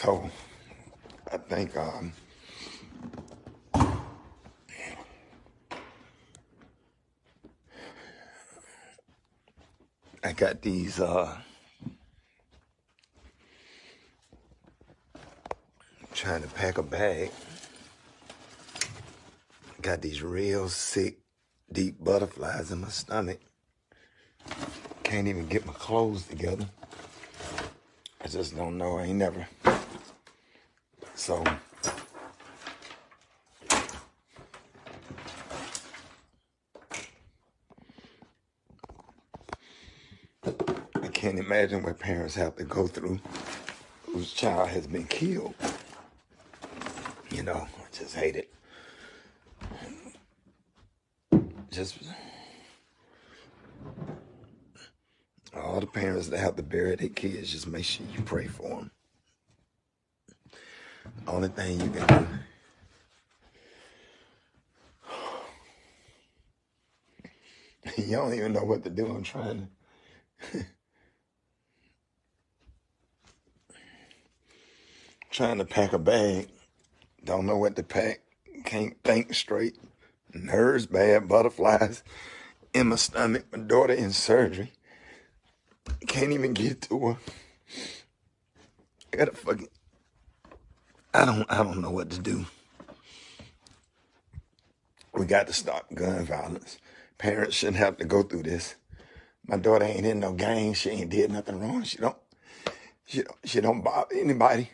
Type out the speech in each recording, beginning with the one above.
So I think I got these trying to pack a bag. Got these real sick, deep butterflies in my stomach. Can't even get my clothes together. I just don't know. I ain't never. So I can't imagine what parents have to go through whose child has been killed. You know, I just hate it. Just all the parents that have to bury their kids, just make sure you pray for them. Only thing you can do. You don't even know what to do. I'm trying to pack a bag. Don't know what to pack. Can't think straight. Nerves bad. Butterflies in my stomach. My daughter in surgery. Can't even get to her. I gotta fucking. I don't know what to do. We got to stop gun violence. Parents shouldn't have to go through this. My daughter ain't in no gang. She ain't did nothing wrong. She don't bother anybody.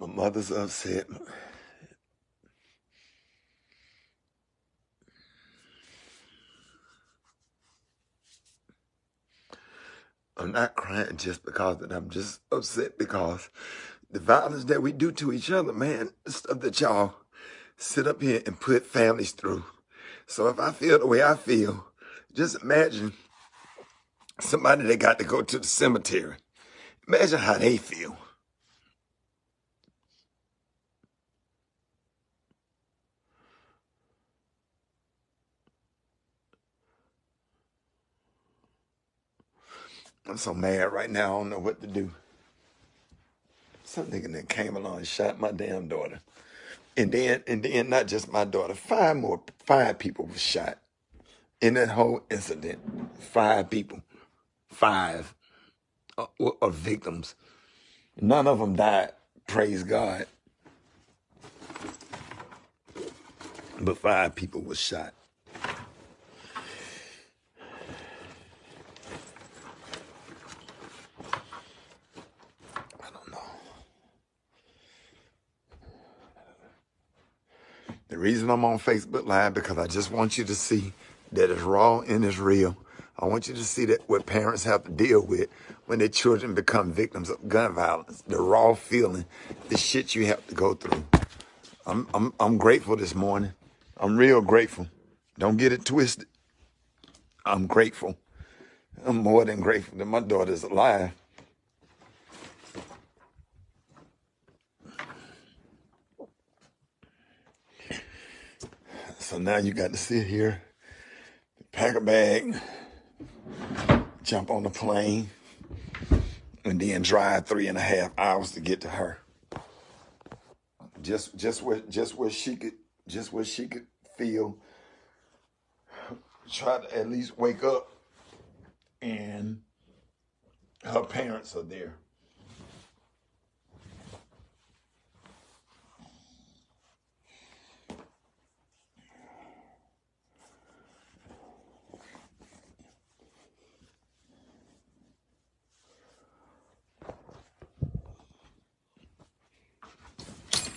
My mother's upset. I'm not crying just because that I'm just upset because the violence that we do to each other, man, the stuff that y'all sit up here and put families through. So if I feel the way I feel, just imagine somebody that got to go to the cemetery. Imagine how they feel. I'm so mad right now, I don't know what to do. Some nigga that came along and shot my damn daughter. And then not just my daughter, five people were shot in that whole incident. 5 people. 5 are victims. None of them died, praise God. But 5 people were shot. I don't know. The reason I'm on Facebook Live because I just want you to see that it's raw and it's real. I want you to see that what parents have to deal with when their children become victims of gun violence. The raw feeling, the shit you have to go through. I'm grateful this morning. I'm real grateful. Don't get it twisted. I'm grateful. I'm more than grateful that my daughter's alive. So now you got to sit here, pack a bag, jump on the plane, and then drive 3.5 hours to get to her. Just where she could feel, try to at least wake up, and her parents are there.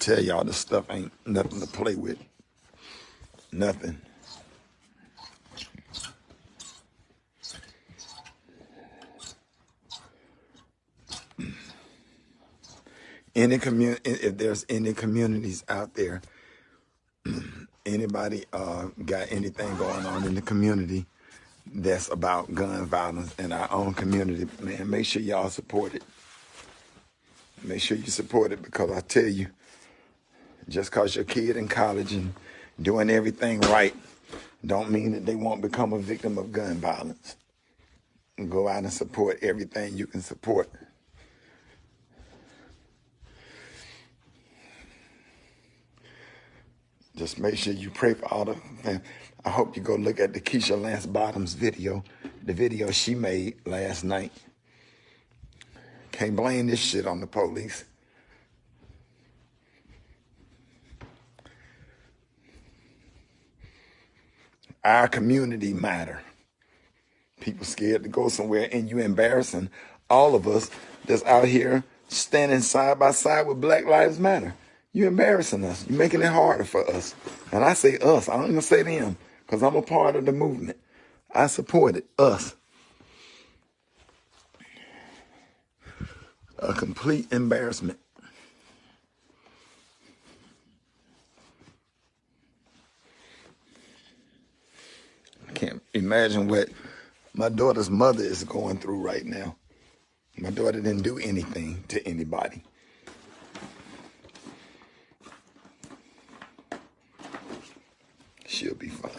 tell y'all this stuff ain't nothing to play with. Nothing. Any community, if there's any communities out there, anybody got anything going on in the community that's about gun violence in our own community, man, make sure y'all support it. Make sure you support it, because I tell you, just because your kid in college and doing everything right don't mean that they won't become a victim of gun violence. Go out and support everything you can support. Just make sure you pray for all the family. I hope you go look at the Keisha Lance Bottoms video, the video she made last night. Can't blame this shit on the police. Our community matter. People scared to go somewhere, and you embarrassing all of us that's out here standing side by side with Black Lives Matter. You embarrassing us. You're making it harder for us. And I say us. I don't even say them, because I'm a part of the movement. I support it. Us. A complete embarrassment. I can't imagine what my daughter's mother is going through right now. My daughter didn't do anything to anybody. She'll be fine.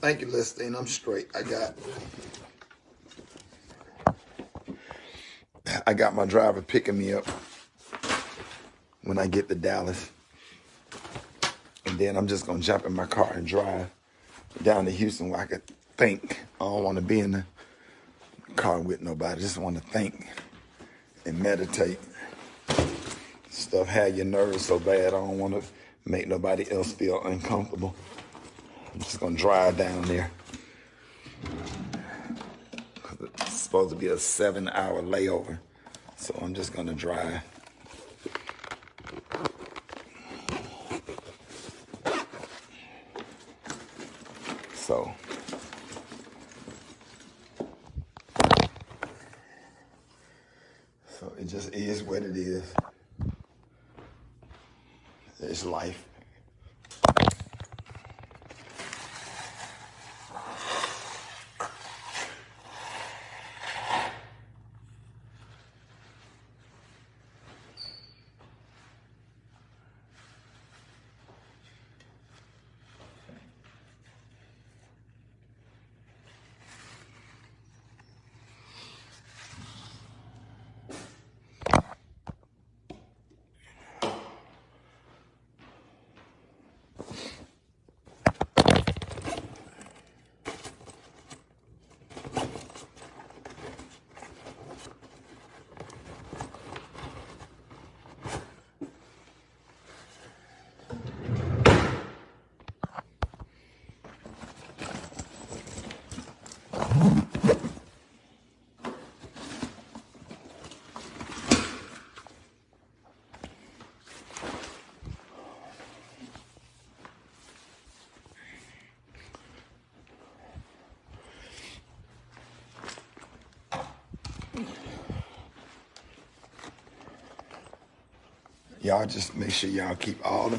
Thank you, Lestine. I'm straight. I got my driver picking me up when I get to Dallas, and then I'm just gonna jump in my car and drive down to Houston where I could think. I don't want to be in the car with nobody. I just want to think and meditate. Stuff had your nerves so bad. I don't want to make nobody else feel uncomfortable. I'm just gonna drive down there. It's supposed to be a 7-hour layover, so I'm just gonna drive. So it just is what it is. It's life. Y'all just make sure y'all keep all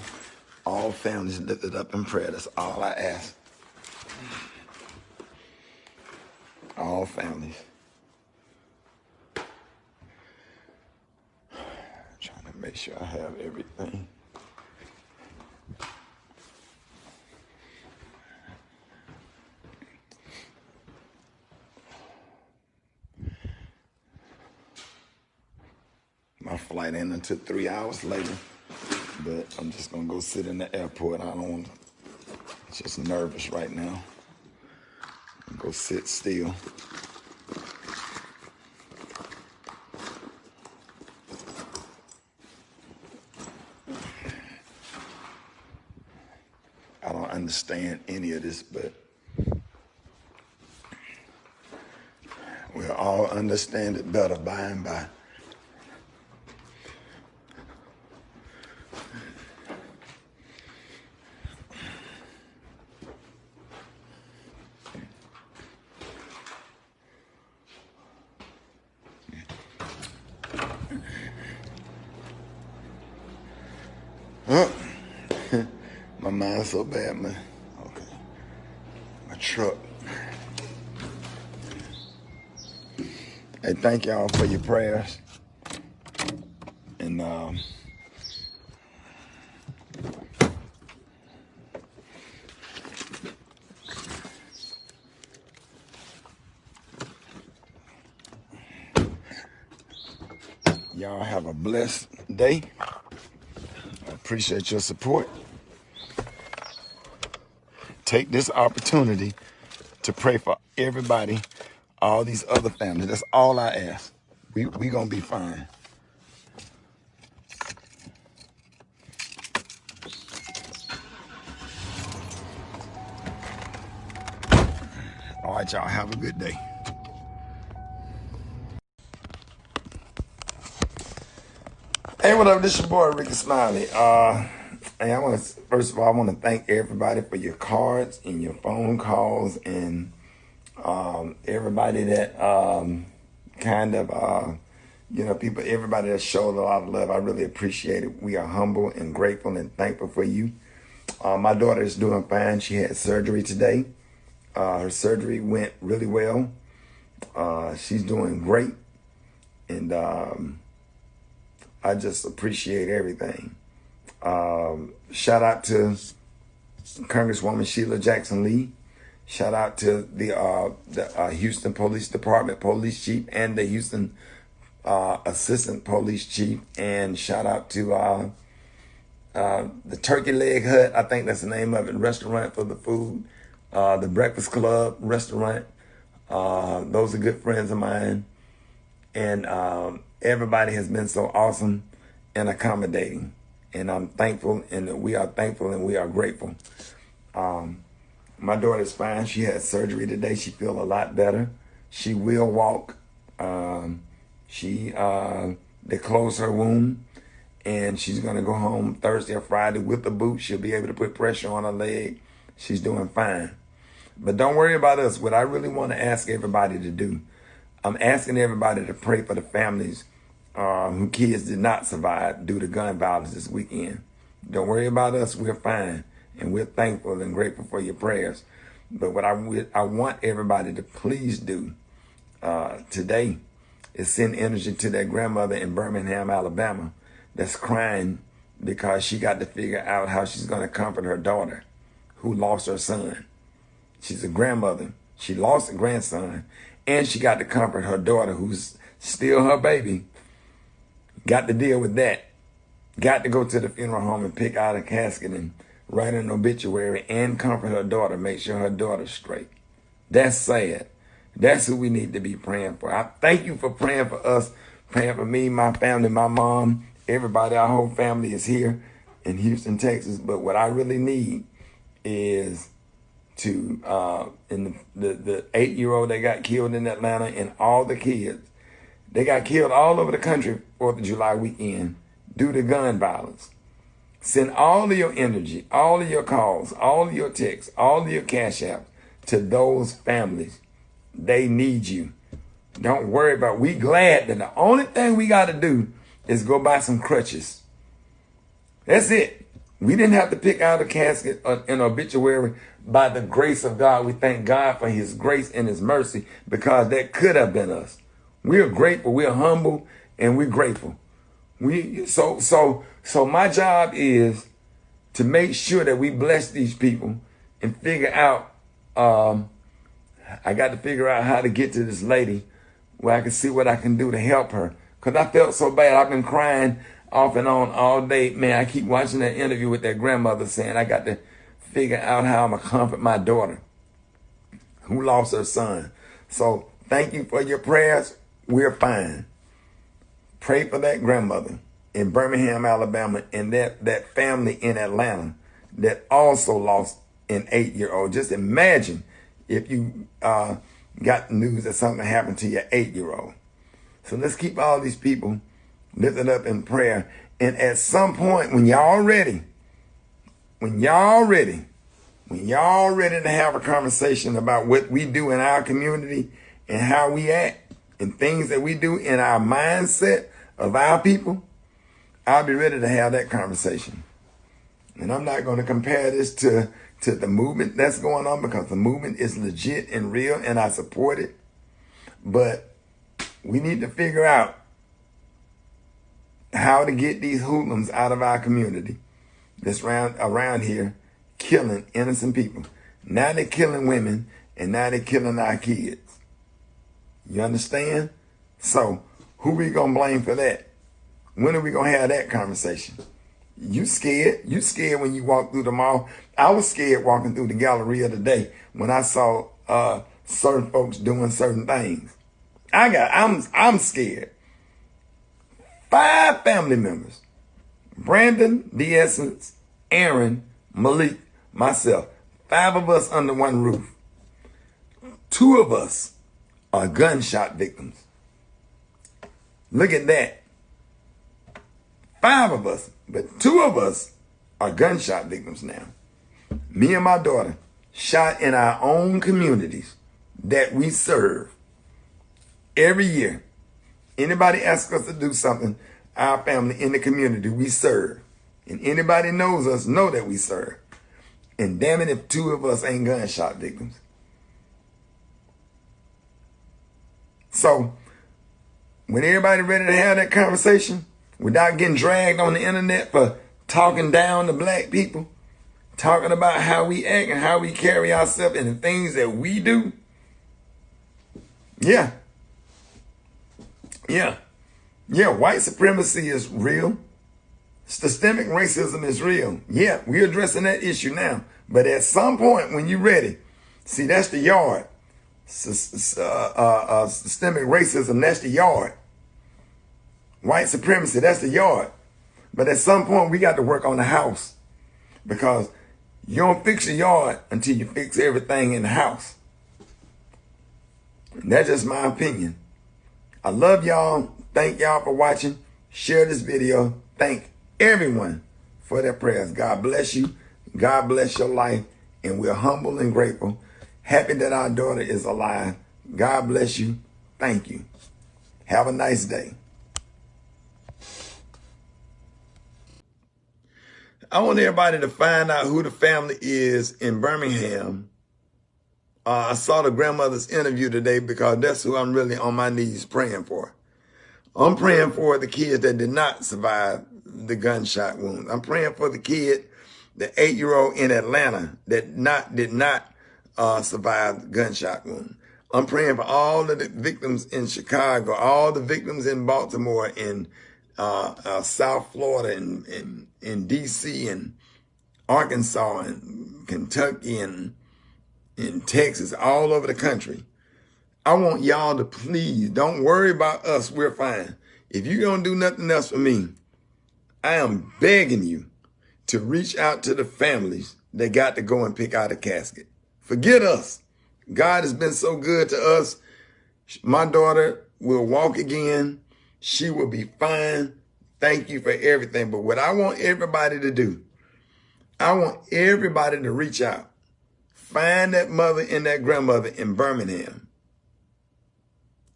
families lifted up in prayer. That's all I ask. All families. Trying to make sure I have everything. My flight in until 3 hours later, but I'm just gonna go sit in the airport. I don't want to, just nervous right now. Go sit still. I don't understand any of this, but we'll all understand it better by and by. Oh, my mind's so bad, man. Okay. My truck. Hey, thank y'all for your prayers. And y'all have a blessed day. I appreciate your support. Take this opportunity to pray for everybody, all these other families. That's all I ask. We gonna be fine. All right, y'all, have a good day. Hey, what up? This your boy, Rickey Smiley. Hey, first of all, I want to thank everybody for your cards and your phone calls and everybody that people, everybody that showed a lot of love. I really appreciate it. We are humble and grateful and thankful for you. My daughter is doing fine. She had surgery today. Her surgery went really well. She's doing great. And I just appreciate everything. Shout out to Congresswoman Sheila Jackson Lee. Shout out to the Houston Police Department Police Chief and the Houston Assistant Police Chief. And shout out to the Turkey Leg Hut, I think that's the name of it, restaurant for the food. The Breakfast Club restaurant. Those are good friends of mine. And everybody has been so awesome and accommodating. And I'm thankful, and we are thankful, and we are grateful. My daughter's fine. She had surgery today. She feels a lot better. She will walk. They closed her wound, and she's going to go home Thursday or Friday with the boot. She'll be able to put pressure on her leg. She's doing fine. But don't worry about us. What I really want to ask everybody to do, I'm asking everybody to pray for the families whose kids did not survive due to gun violence this weekend. Don't worry about us. We're fine. And we're thankful and grateful for your prayers. But what I want everybody to please do today is send energy to that grandmother in Birmingham, Alabama, that's crying because she got to figure out how she's going to comfort her daughter who lost her son. She's a grandmother. She lost a grandson, and she got to comfort her daughter who's still her baby. Got to deal with that. Got to go to the funeral home and pick out a casket and write an obituary and comfort her daughter, make sure her daughter's straight. That's sad. That's who we need to be praying for. I thank you for praying for us, praying for me, my family, my mom, everybody. Our whole family is here in Houston, Texas. But what I really need is to, in the 8-year-old that got killed in Atlanta and all the kids, they got killed all over the country 4th of July weekend due to gun violence. Send all of your energy, all of your calls, all of your texts, all of your cash apps to those families. They need you. Don't worry about it. We glad that the only thing we got to do is go buy some crutches. That's it. We didn't have to pick out a casket or an obituary. By the grace of God, we thank God for his grace and his mercy, because that could have been us. We are grateful. We are humble, and we're grateful. So my job is to make sure that we bless these people and figure out, I got to figure out how to get to this lady where I can see what I can do to help her, because I felt so bad. I've been crying off and on all day. Man, I keep watching that interview with that grandmother saying, I got to figure out how I'm going to comfort my daughter who lost her son. So thank you for your prayers. We're fine. Pray for that grandmother in Birmingham, Alabama, and that family in Atlanta that also lost an 8-year-old. Just imagine if you got news that something happened to your 8-year-old. So let's keep all these people lifted up in prayer. And at some point, when y'all ready to have a conversation about what we do in our community and how we act and things that we do in our mindset of our people, I'll be ready to have that conversation. And I'm not going to compare this to the movement that's going on, because the movement is legit and real and I support it. But we need to figure out how to get these hoodlums out of our community that's around here killing innocent people. Now they're killing women, and now they're killing our kids. You understand? So who we going to blame for that? When are we going to have that conversation? You scared. You scared when you walk through the mall. I was scared walking through the Galleria today when I saw certain folks doing certain things. I'm scared. 5 family members: Brandon, the Essence, Aaron, Malik, myself. 5 of us under one roof. 2 of us are gunshot victims. Look at that. 5 of us, but 2 of us are gunshot victims now. Me and my daughter shot in our own communities that we serve every year. Anybody asks us to do something, our family in the community we serve, and anybody knows us know that we serve. And damn it if 2 of us ain't gunshot victims. So when everybody ready to have that conversation without getting dragged on the internet for talking down to black people, talking about how we act and how we carry ourselves and the things that we do. Yeah, white supremacy is real. Systemic racism is real. Yeah, we're addressing that issue now. But at some point when you're ready, see, that's the yard. Systemic racism, that's the yard. White supremacy, that's the yard. But at some point, we got to work on the house, because you don't fix your yard until you fix everything in the house. And that's just my opinion. I love y'all. Thank y'all for watching. Share this video. Thank everyone for their prayers. God bless you. God bless your life. And we're humble and grateful. Happy that our daughter is alive. God bless you. Thank you. Have a nice day. I want everybody to find out who the family is in Birmingham. I saw the grandmother's interview today because that's who I'm really on my knees praying for. I'm praying for the kids that did not survive the gunshot wound. I'm praying for the kid, the 8-year-old in Atlanta that did not survive the gunshot wound. I'm praying for all of the victims in Chicago, all the victims in Baltimore, in South Florida, and in D.C. and Arkansas and Kentucky and in Texas, all over the country. I want y'all to please don't worry about us. We're fine. If you don't do nothing else for me, I am begging you to reach out to the families that got to go and pick out a casket. Forget us. God has been so good to us. My daughter will walk again. She will be fine. Thank you for everything. But what I want everybody to do, I want everybody to reach out. Find that mother and that grandmother in Birmingham.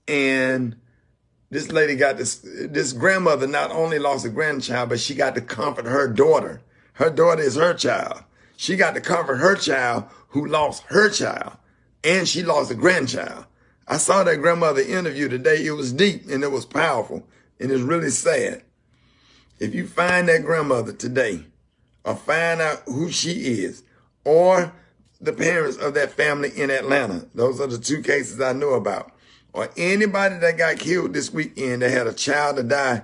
And this lady got this grandmother not only lost a grandchild, but she got to comfort her daughter. Her daughter is her child. She got to comfort her child who lost her child. And she lost a grandchild. I saw that grandmother interview today. It was deep and it was powerful. And it's really sad. If you find that grandmother today, or find out who she is, or the parents of that family in Atlanta, those are the 2 cases I know about. or anybody that got killed this weekend that had a child to die,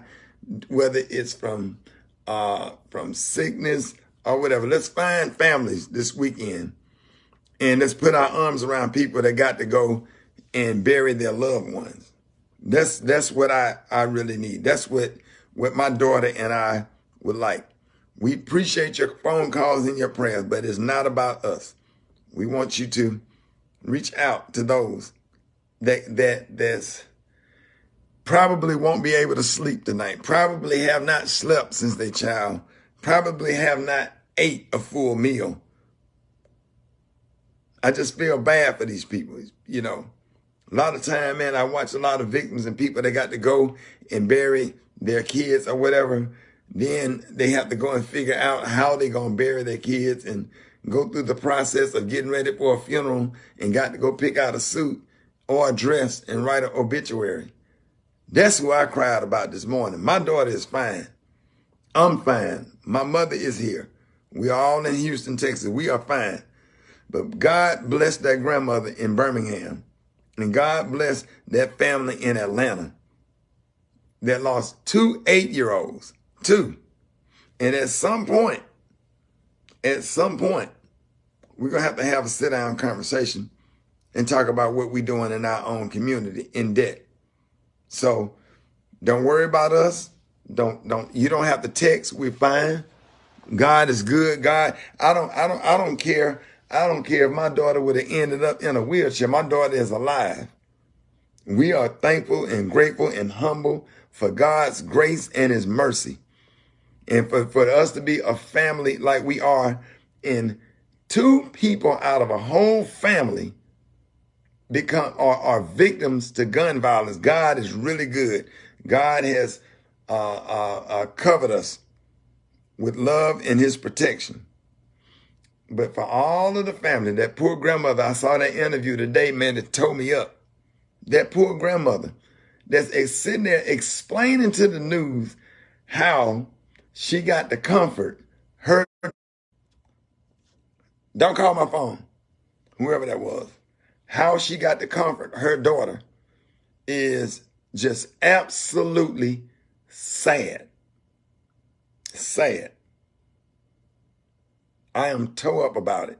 whether it's from sickness or whatever. Let's find families this weekend and let's put our arms around people that got to go and bury their loved ones. That's what I really need. That's what my daughter and I would like. We appreciate your phone calls and your prayers, but it's not about us. We want you to reach out to those that's probably won't be able to sleep tonight, probably have not slept since they child, probably have not ate a full meal. I just feel bad for these people, you know. A lot of time, man, I watch a lot of victims and people that got to go and bury their kids or whatever. Then they have to go and figure out how they're going to bury their kids and go through the process of getting ready for a funeral and got to go pick out a suit or a dress and write an obituary. That's who I cried about this morning. My daughter is fine. I'm fine. My mother is here. We are all in Houston, Texas. We are fine. But God bless that grandmother in Birmingham. And God bless that family in Atlanta that lost 2 8-year-olds. 2. And at some point, we're going to have a sit-down conversation and talk about what we're doing in our own community in debt. So don't worry about us. You don't have to text. We're fine. God is good. God, I don't care. I don't care if my daughter would have ended up in a wheelchair. My daughter is alive. We are thankful and grateful and humble for God's grace and his mercy. And for us to be a family like we are, and 2 people out of a whole family are victims to gun violence. God is really good. God has covered us with love and his protection. But for all of the family, that poor grandmother, I saw that interview today, man, it tore me up. That poor grandmother that's sitting there explaining to the news how she got to comfort her. Don't call my phone, whoever that was. How she got to comfort her daughter is just absolutely sad. Sad. I am tore up about it.